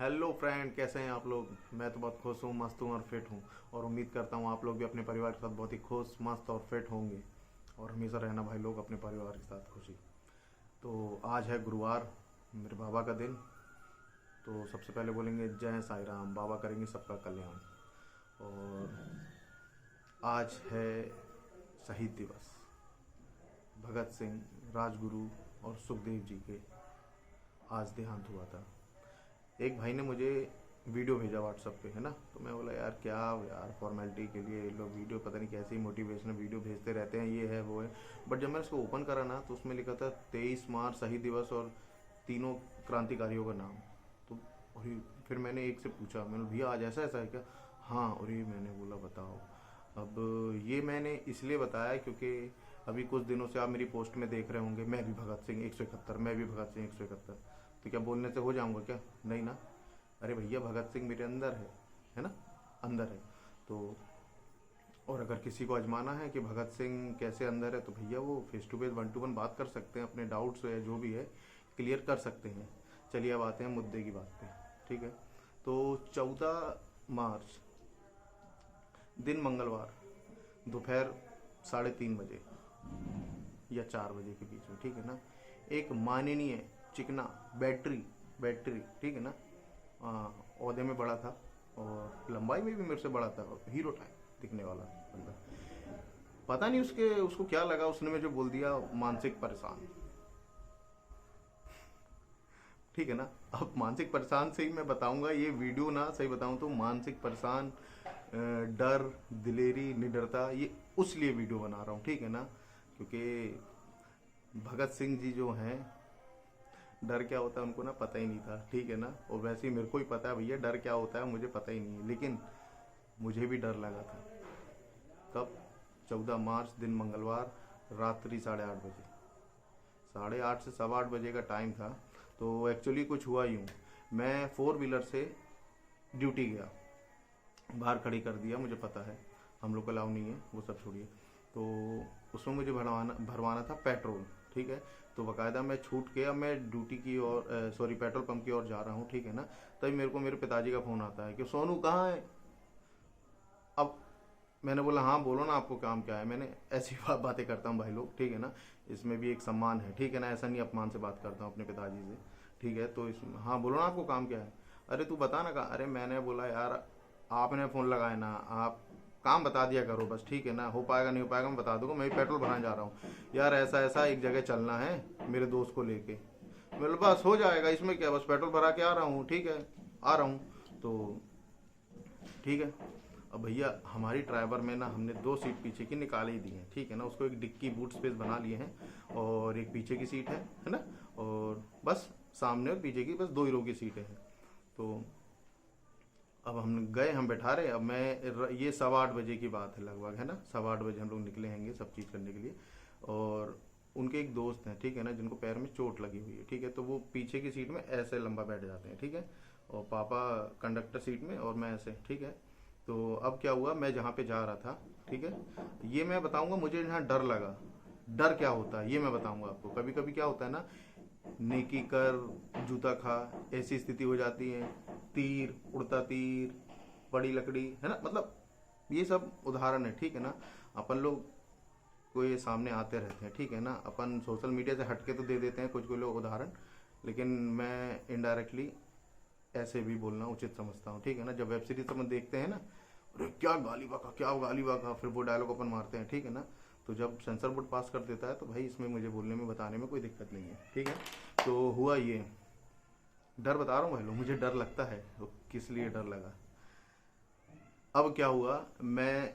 Hello friend, कैसे हैं आप लोग। मैं तो बहुत खुश हूँ, मस्त हूँ और फिट हूँ। और उम्मीद करता हूँ आप लोग भी अपने परिवार के साथ बहुत ही खुश, मस्त और फिट होंगे। और हमेशा रहना भाई लोग अपने परिवार के साथ खुशी। तो आज है गुरुवार, मेरे बाबा का दिन। तो सबसे पहले बोलेंगे जय साई राम, बाबा करेंगे सबका कल्याण। और आज है शहीद दिवस। भगत सिंह, राजगुरु और सुखदेव जी के आज देहांत हुआ था। एक भाई ने मुझे वीडियो भेजा व्हाट्सअप पे, है ना। तो मैं बोला यार क्या यार, फॉर्मेलिटी के लिए लोग वीडियो पता नहीं कैसी मोटिवेशनल वीडियो भेजते रहते हैं, ये है वो है। बट जब मैंने उसको ओपन करा ना तो उसमें लिखा था 23 मार्च शहीद दिवस और तीनों क्रांतिकारियों का नाम। तो और फिर मैंने एक से पूछा, मैंने भैया आज ऐसा ऐसा है क्या। हाँ, और ये मैंने बोला बताओ। अब ये मैंने इसलिए बताया क्योंकि अभी कुछ दिनों से आप मेरी पोस्ट में देख रहे होंगे, मैं भी भगत सिंह 171, मैं भी भगत सिंह 171। तो क्या बोलने से हो जाऊंगा क्या? नहीं ना। अरे भैया, भगत सिंह मेरे अंदर है ना, अंदर है। तो और अगर किसी को आजमाना है कि भगत सिंह कैसे अंदर है, तो भैया वो फेस टू फेस 1-to-1 बात कर सकते हैं, अपने डाउट्स है जो भी है क्लियर कर सकते हैं। चलिए अब आते हैं मुद्दे की बात पे। ठीक है। तो 14 मार्च दिन मंगलवार, दोपहर 3:30 बजे या 4 बजे के बीच में, ठीक है ना, एक माननीय चिकना बैटरी बैटरी ठीक है ना, औहदे में बड़ा था और लंबाई में भी मेरे से बड़ा था, हीरो टाइप दिखने वाला बंदा। पता नहीं उसको क्या लगा, उसने मुझे बोल दिया मानसिक परेशान। ठीक है ना। अब मानसिक परेशान से ही मैं बताऊंगा, ये वीडियो ना सही बताऊं तो मानसिक परेशान, डर, दिलेरी, निडरता, ये उस लिए वीडियो बना रहा हूँ, ठीक है ना। क्योंकि भगत सिंह जी जो हैं, डर क्या होता है उनको ना पता ही नहीं था, ठीक है ना। और वैसे ही मेरे को ही पता है भैया डर क्या होता है, मुझे पता ही नहीं है, लेकिन मुझे भी डर लगा था। कब? 14 मार्च दिन मंगलवार, रात्रि 8:30 बजे, 8:30 से 8:15 का टाइम था। तो एक्चुअली कुछ हुआ यूँ, मैं 4 व्हीलर से ड्यूटी गया, बाहर खड़ी कर दिया, मुझे पता है हम लोग को अलाउ नहीं है, वो सब छोड़िए। तो उसमें मुझे भरवाना था पेट्रोल, ठीक है। तो बाकायदा मैं छूट के अब मैं ड्यूटी की ओर, सॉरी, पेट्रोल पंप की ओर जा रहा हूँ, ठीक है ना। तभी मेरे को मेरे पिताजी का फ़ोन आता है कि सोनू कहाँ है। अब मैंने बोला हाँ बोलो ना, आपको काम क्या है। मैंने ऐसी बातें करता हूँ भाई लोग, ठीक है ना। इसमें भी एक सम्मान है, ठीक है ना, ऐसा नहीं अपमान से बात करता हूँ अपने पिताजी से, ठीक है। तो इसमें हाँ बोलो ना, आपको काम क्या है। अरे तू बता ना कहा। अरे मैंने बोला यार आपने फ़ोन लगाया ना, आप काम बता दिया करो बस, ठीक है ना। हो पाएगा नहीं हो पाएगा मैं बता दूंगा, मैं भी पेट्रोल भराने जा रहा हूँ यार, ऐसा ऐसा एक जगह चलना है मेरे दोस्त को लेके। बोले बस हो जाएगा, इसमें क्या, बस पेट्रोल भरा के आ रहा हूँ, ठीक है, आ रहा हूँ। तो ठीक है। अब भैया हमारी ड्राइवर में ना हमने 2 सीट पीछे की निकाल ही दी है, ठीक है ना। उसको एक डिक्की बूट स्पेस बना लिए हैं और एक पीछे की सीट है ना। और बस सामने और पीछे की बस 2 ही रो की सीटें हैं। तो अब हम गए, हम बैठा रहे। अब ये 8:15 बजे की बात है लगभग, है ना। 8:15 बजे हम लोग निकले हैंगे सब चीज़ करने के लिए। और उनके एक दोस्त हैं, ठीक है ना, जिनको पैर में चोट लगी हुई है, ठीक है। तो वो पीछे की सीट में ऐसे लंबा बैठ जाते हैं, ठीक है। और पापा कंडक्टर सीट में और मैं ऐसे, ठीक है। तो अब क्या हुआ, मैं जहाँ पे जा रहा था, ठीक है, ये मैं बताऊंगा मुझे जहाँ डर लगा। डर क्या होता है ये मैं बताऊंगा आपको। कभी कभी क्या होता है ना, नेकी कर जूता खा, ऐसी स्थिति हो जाती है। तीर उड़ता, तीर बड़ी लकड़ी, है ना, मतलब ये सब उदाहरण है, ठीक है ना। अपन लोग को ये सामने आते रहते हैं, ठीक है ना। अपन सोशल मीडिया से हटके तो दे देते हैं कुछ कुछ लोग उदाहरण, लेकिन मैं इनडायरेक्टली ऐसे भी बोलना उचित समझता हूँ, ठीक है ना। जब वेब सीरीज अपन देखते हैं ना, अरे क्या गाली बका, क्या गाली बका, फिर वो डायलॉग अपन मारते हैं, ठीक है ना। तो जब सेंसर बोर्ड पास कर देता है तो भाई इसमें मुझे बोलने में बताने में कोई दिक्कत नहीं है, ठीक है। तो हुआ ये, डर बता रहा हूँ भाई लोग, मुझे डर लगता है। तो किस लिए डर लगा, अब क्या हुआ, मैं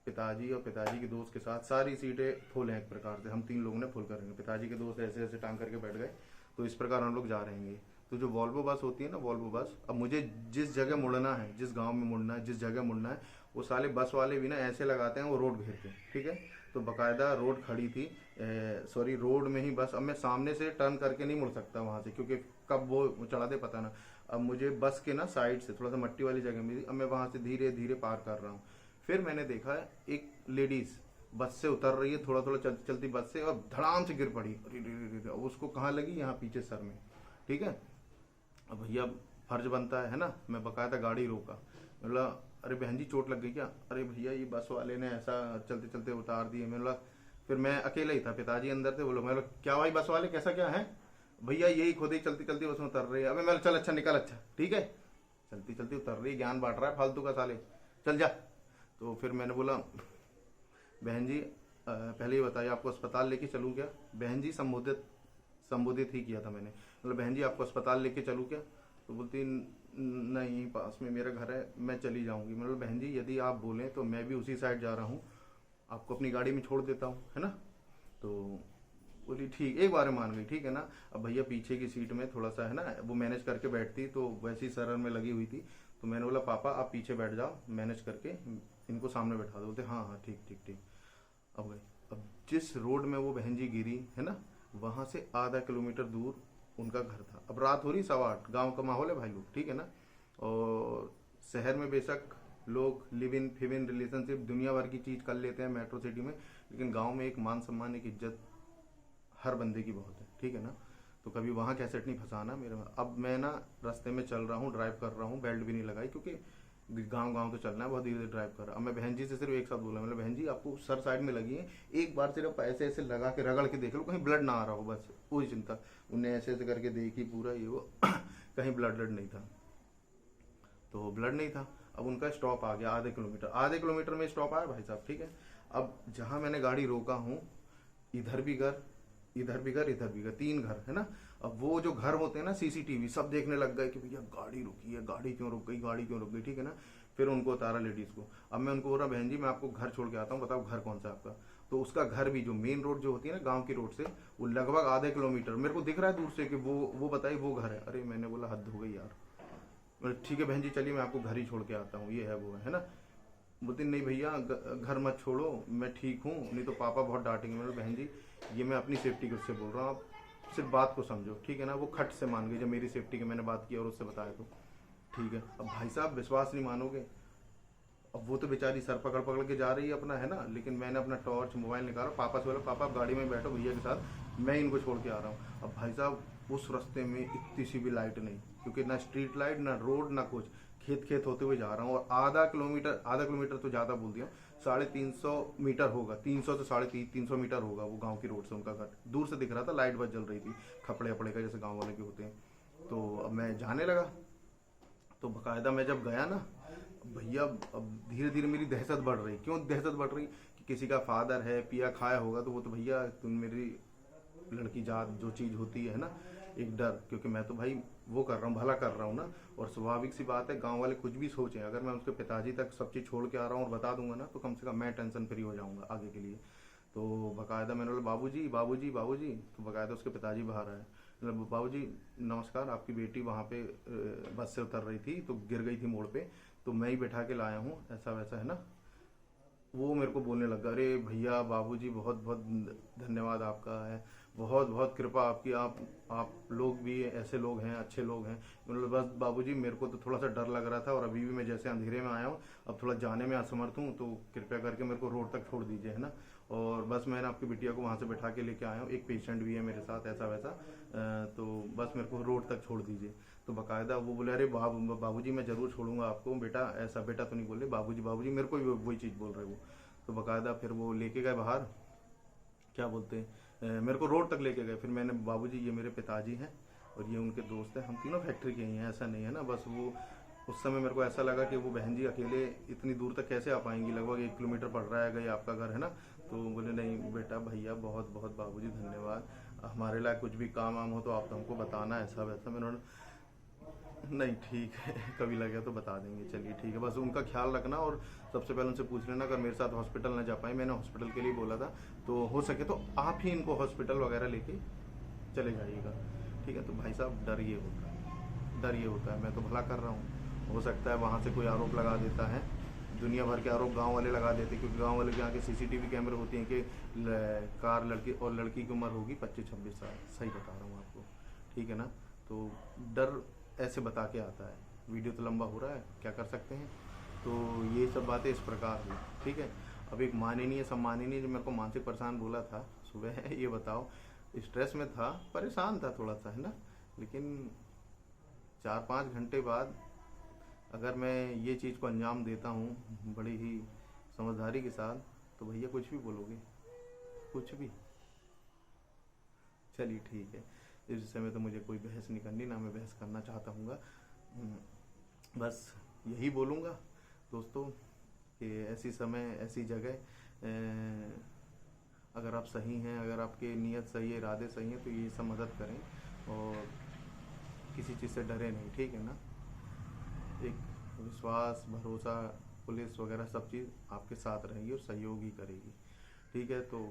पिताजी और पिताजी के दोस्त के साथ, सारी सीटें फुल हैं एक प्रकार से, हम 3 लोगों ने फुल करेंगे, पिताजी के दोस्त ऐसे ऐसे टांग करके बैठ गए। तो इस प्रकार हम लोग जा रहे हैं। तो जो वॉल्वो बस होती है ना, वॉल्वो बस, अब मुझे जिस जगह मुड़ना है, जिस गांव में मुड़ना है, जिस जगह मुड़ना है, वो साले बस वाले भी ना ऐसे लगाते हैं वो रोड घेर के, ठीक है। तो बकायदा रोड खड़ी थी, सॉरी रोड में ही बस। अब मैं सामने से टर्न करके नहीं मुड़ सकता वहां से, क्योंकि कब वो चढ़ा दे पता ना। अब मुझे बस के ना साइड से थोड़ा सा मट्टी वाली जगह मिली, अब मैं वहां से धीरे धीरे पार कर रहा हूँ। फिर मैंने देखा एक लेडीज बस से उतर रही है, थोड़ा थोड़ा चलती चलती बस से, और धड़ाम से गिर पड़ी। अरे रे रे रे, उसको कहाँ लगी, यहाँ पीछे सर में, ठीक है। अब भैया फर्ज बनता है ना। मैं बकायदा गाड़ी रोका, बोला अरे बहन जी चोट लग गई क्या? अरे भैया ये बस वाले ने ऐसा चलते चलते उतार दिए। मैं बोला, फिर मैं अकेला ही था, पिताजी अंदर थे। बोलो, मैं बोला क्या भाई बस वाले कैसा क्या है? भैया यही खुद ही चलती चलती बस में उतर रही है। अबे मैं चल अच्छा निकल, अच्छा ठीक है, चलती चलती उतर रही है, ज्ञान बांट रहा है फालतू का साले, चल जा। तो फिर मैंने बोला बहन जी पहले ये बताइए आपको अस्पताल लेके चलूँ क्या? बहन जी संबोधित ही किया था मैंने। मतलब बहन जी आपको अस्पताल लेके चलूँ क्या? तो बोलती नहीं पास में मेरा घर है, मैं चली जाऊंगी। मतलब बहन जी यदि आप बोलें तो मैं भी उसी साइड जा रहा हूँ, आपको अपनी गाड़ी में छोड़ देता हूँ, है ना। तो बोली ठीक, एक बार में मान गई, ठीक है ना। अब भैया पीछे की सीट में थोड़ा सा है ना वो मैनेज करके बैठती, तो वैसी सरन में लगी हुई थी। तो मैंने बोला पापा आप पीछे बैठ जाओ, मैनेज करके इनको सामने बैठा दो। बोलते हाँ हाँ ठीक ठीक ठीक। अब गई। अब जिस रोड में वो बहन जी गिरी है ना, वहां से आधा किलोमीटर दूर उनका घर था। अब रात हो रही 8:15, गांव का माहौल है भाई लोग, ठीक है ना। और शहर में बेशक लोग live in five in relationship दुनिया भर की चीज कर लेते हैं मेट्रो सिटी में, लेकिन गांव में एक मान सम्मान एक इज्जत हर बंदे की बहुत है, ठीक है ना। तो कभी वहां कैसेट नहीं फंसाना मेरे में। अब मैं ना रास्ते में चल रहा हूँ, ड्राइव कर रहा हूँ, बेल्ट भी नहीं लगाई क्योंकि गांव गांव तो चलना है, बहुत धीरे धीरे ड्राइव कर रहा। अब मैं बहन जी से सिर्फ एक साथ बोला, मतलब बहन जी आपको सर साइड में लगी है, एक बार सिर्फ ऐसे ऐसे लगा के रगड़ के देख लो कहीं ब्लड ना आ रहा हो, बस वही चिंता। उन्हें ऐसे ऐसे करके देखी पूरा ये वो कहीं ब्लड नहीं था, तो ब्लड नहीं था। अब उनका स्टॉप आ गया आधे किलोमीटर में स्टॉप आया भाई साहब, ठीक है। अब जहां मैंने गाड़ी रोका हूँ, इधर भी घर, इधर भी घर, इधर भी घर, 3 घर है ना। अब वो जो घर होते हैं ना सीसीटीवी सब देखने लग गए कि भैया गाड़ी रुकी है, गाड़ी क्यों रुक गई, गाड़ी क्यों रुक गई, ठीक है ना। फिर उनको उतारा लेडीज को। अब मैं उनको बोल रहा बहन जी मैं आपको घर छोड़ के आता हूँ, बताओ घर कौन सा है आपका? तो उसका घर भी जो मेन रोड जो होती है ना गांव की रोड से, वो लगभग आधे किलोमीटर मेरे को दिख रहा है दूर से कि वो बताइए वो घर है। अरे मैंने बोला हद हो गई यार। बोले ठीक है बहन जी चलिए मैं आपको घर ही छोड़ के आता हूँ, ये है वो है ना। बोलती नहीं भैया घर मत छोड़ो, मैं ठीक हूँ, नहीं तो पापा बहुत डांटेंगे। मतलब बहन जी ये मैं अपनी सेफ्टी के उससे बोल रहा हूँ, आप सिर्फ बात को समझो, ठीक है ना। वो खट से मान गई जब मेरी सेफ्टी की मैंने बात की और उससे बताया तो ठीक है। अब भाई साहब विश्वास नहीं मानोगे, अब वो तो बेचारी सर पकड़ पकड़ के जा रही है अपना है ना, लेकिन मैंने अपना टॉर्च मोबाइल निकाला, पापा से बोला पापा आप गाड़ी में बैठो भैया के साथ, मैं इनको छोड़ के आ रहा हूँ। अब भाई साहब उस रास्ते में इतनी सी भी लाइट नहीं, क्योंकि ना स्ट्रीट लाइट ना रोड ना कुछ, खेत खेत होते हुए जा रहा हूँ। और आधा किलोमीटर तो ज़्यादा बोल दिया, 350 मीटर होगा, 300 से 350 मीटर होगा वो गाँव की रोड से उनका घर। दूर से दिख रहा था, लाइट बस जल रही थी खपड़े अपड़े का जैसे गाँव वाले के होते हैं। तो अब मैं जाने लगा, तो बकायदा मैं जब गया ना भैया, अब धीरे धीरे मेरी दहशत बढ़ रही। क्यों दहशत बढ़ रही? कि किसी का फादर है, पिया खाया होगा, तो वो तो भैया तुम मेरी लड़की जात जो चीज़ होती है ना, एक डर, क्योंकि मैं तो भाई वो कर रहा हूँ, भला कर रहा हूँ ना। और स्वाभाविक सी बात है गांव वाले कुछ भी सोचें, अगर मैं उसके पिताजी तक सब चीज़ छोड़ के आ रहा हूँ और बता दूंगा ना, तो कम से कम मैं टेंशन फ्री हो जाऊंगा आगे के लिए। तो बकायदा मैंने बोला बाबूजी बाबूजी बाबूजी, तो बकायदा उसके पिताजी बाहर आए। मतलब बाबूजी नमस्कार, आपकी बेटी वहाँ पे बस से उतर रही थी तो गिर गई थी मोड़ पे, तो मैं ही बैठा के लाया हूँ, ऐसा वैसा है ना। वो मेरे को बोलने लगा, अरे भैया बाबूजी बहुत बहुत धन्यवाद आपका है, बहुत बहुत कृपा आपकी, आप लोग भी ऐसे लोग हैं, अच्छे लोग हैं। मतलब बस बाबूजी मेरे को तो थोड़ा सा डर लग रहा था, और अभी भी मैं जैसे अंधेरे में आया हूँ, अब थोड़ा जाने में असमर्थ हूँ, तो कृपया करके मेरे को रोड तक छोड़ दीजिए, है ना। और बस मैंने आपकी बिटिया को वहाँ से बैठा के लेके आया हूँ, एक पेशेंट भी है मेरे साथ, ऐसा वैसा, तो बस मेरे को रोड तक छोड़ दीजिए। तो बकायदा वो बोले अरे बाबूजी मैं जरूर छोड़ूंगा आपको बेटा, ऐसा बेटा तो नहीं बोले, बाबूजी बाबूजी मेरे को भी वही चीज़ बोल रहे वो। तो बकायदा फिर वो लेके गए बाहर, क्या बोलते हैं, मेरे को रोड तक लेके गए। फिर मैंने बाबूजी ये मेरे पिताजी हैं और ये उनके दोस्त हैं, हम तीनों फैक्ट्री के ही हैं, ऐसा नहीं है ना। बस वो उस समय मेरे को ऐसा लगा कि वो बहन जी अकेले इतनी दूर तक कैसे आ पाएंगी, लगभग 1 किलोमीटर पड़ रहा है आपका घर है ना। तो बोले नहीं बेटा भैया बहुत बहुत बाबूजी धन्यवाद, हमारे लायक कुछ भी काम वाम हो तो आप तो हमको बताना, ऐसा वैसा। मैंने नहीं ठीक है कभी लगे तो बता देंगे, चलिए ठीक है, बस उनका ख्याल रखना। और सबसे पहले उनसे पूछ लेना अगर मेरे साथ हॉस्पिटल ना जा पाए, मैंने हॉस्पिटल के लिए बोला था, तो हो सके तो आप ही इनको हॉस्पिटल वगैरह लेके चले जाइएगा, ठीक है। तो भाई साहब डर ये होता है, डर ये होता है, मैं तो भला कर रहा हूँ, हो सकता है वहाँ से कोई आरोप लगा देता है, दुनिया भर के आरोप गांव वाले लगा देते, क्योंकि गांव वाले के यहाँ के सीसीटीवी कैमरे होते हैं कि कार लड़की और लड़की की उम्र होगी 25-26 साल, सही बता रहा हूँ आपको, ठीक है ना। तो डर ऐसे बता के आता है। वीडियो तो लंबा हो रहा है, क्या कर सकते हैं। तो ये सब बातें इस प्रकार हुई, ठीक है। अब एक माननीय सम्माननीय जो मेरे को मानसिक परेशान बोला था सुबह ये बताओ, स्ट्रेस में था, परेशान था थोड़ा सा है ना, लेकिन 4-5 घंटे बाद अगर मैं ये चीज़ को अंजाम देता हूँ बड़ी ही समझदारी के साथ, तो भैया कुछ भी बोलोगे, कुछ भी। चलिए ठीक है, इस विषय में तो मुझे कोई बहस नहीं करनी, ना मैं बहस करना चाहता हूँ। बस यही बोलूँगा दोस्तों कि ऐसी समय ऐसी जगह अगर आप सही हैं, अगर आपके नीयत सही है, इरादे सही हैं, तो ये सब मदद करें और किसी चीज़ से डरे नहीं, ठीक है ना। एक विश्वास, भरोसा, पुलिस वगैरह सब चीज़ आपके साथ रहेगी और सहयोग ही करेगी, ठीक है। तो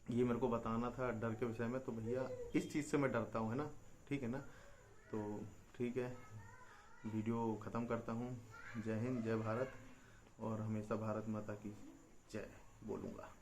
ये मेरे को बताना था डर के विषय में। तो भैया इस चीज़ से मैं डरता हूँ, है ना, ठीक है ना। तो ठीक है, वीडियो ख़त्म करता हूँ। जय हिंद, जय भारत, और हमेशा भारत माता की जय बोलूँगा।